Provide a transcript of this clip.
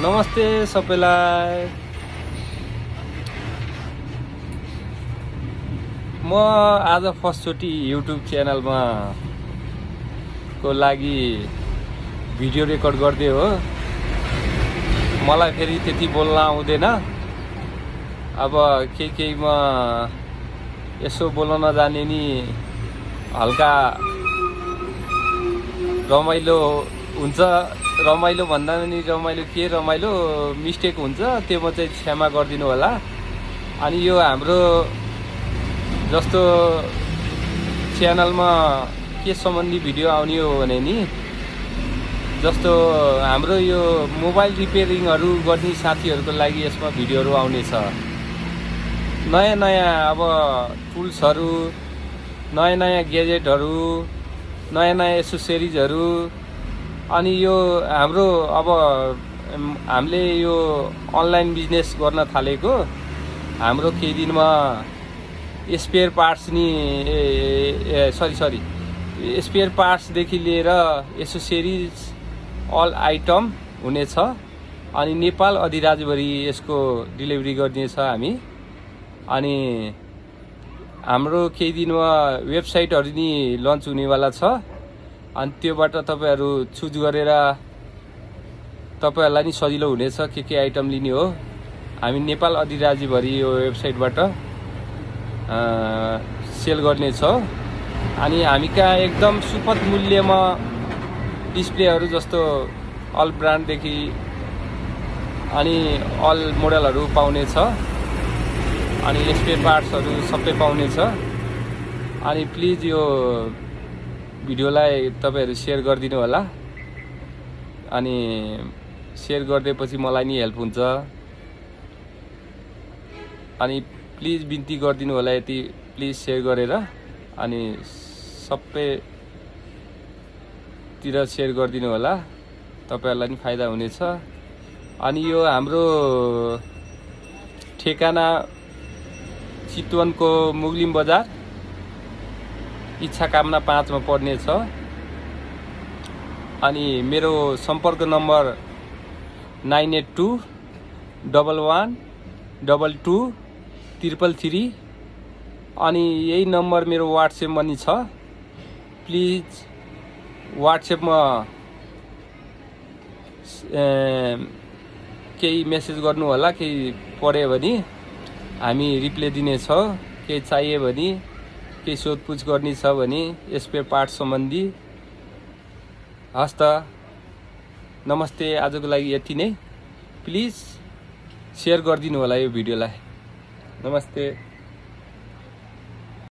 नमस्ते सबैलाई। म आज फर्स्टचोटि युट्युब च्यानलमा को लागि भिडियो रेकर्ड गर्दै हो। मलाई फेरि त्यति बोल्न आउँदैन। अब केहीमा यसो बोल्न नजाने नि हल्का रमाइलो हुन्छ। रमाइलो भन्दा नि रमाइलो के रमाइलो मिस्टेक हुन्छ, त्यो म चाहिँ क्षमा गरिदिनु होला। अनि यो हाम्रो जस्तो च्यानलमा के सम्बन्धी भिडियो आउने हो भने नि, जस्तो हाम्रो यो मोबाइल रिपेयरिङहरू गर्ने साथीहरूको लागि यसमा भिडियोहरू आउनेछ। नयाँ नयाँ अब टुल्सहरू, नयाँ नयाँ ग्याजेटहरू, नयाँ नयाँ एसेसरिजहरू। अनि यो हाम्रो अब हामीले यो अनलाइन बिजनेस गर्न थालेको हाम्रो केही दिनमा स्पेयर पार्ट्स नि स्पेयर पार्ट्सदेखि लिएर एसेसरिज अल आइटम हुनेछ। अनि नेपाल अधिराज्यभरि यसको डेलिभरी गरिनेछ हामी। अनि हाम्रो केही दिनमा वेबसाइटहरू नि लन्च हुनेवाला छ। अनि त्योबाट तपाईहरु चुज गरेर तपाईहरुलाई नि सजिलो हुनेछ के आइटम लिने हो। हामी नेपाल अधिराज्यभरि यो वेबसाइटबाट सेल गर्ने छ। अनि हामी कहाँ एकदम सुपथ मूल्यमा डिस्प्लेहरू जस्तो अल ब्रान्डदेखि अनि अल मोडलहरू पाउने छ। अनि स्पेयर पार्ट्सहरू सबै पाउने छ। अनि प्लिज यो भिडियोलाई तपाईहरु शेयर गरिदिनु होला। अनि शेयर गरिदिएपछि मलाई नि हेल्प हुन्छ। अनि प्लिज बिन्ती गरिदिनु होला, यति प्लिज शेयर गरेर अनि सबैतिर शेयर गरिदिनु होला, तपाईहरुलाई नि फाइदा हुनेछ। अनि यो हाम्रो ठेगाना चितवनको मुगलिम बजार इच्छा कामना 5 मा पर्ने छ। अनि मेरो सम्पर्क नम्बर 9821122333। अनि यही नम्बर मेरो व्हाट्सएपमा नि छ। प्लिज व्हाट्सएपमा केही मेसेज गर्नु होला। केही पढ्यो भने हामी रिप्लाई दिनेछौँ। केही चाहियो भने, केही सोधपुछ गर्ने छ भने स्पेयर पार्ट सम्बन्धी। हस् त, नमस्ते। आजको लागि यति नै। प्लिज शेयर गरिदिनु होला यो भिडियोलाई। नमस्ते।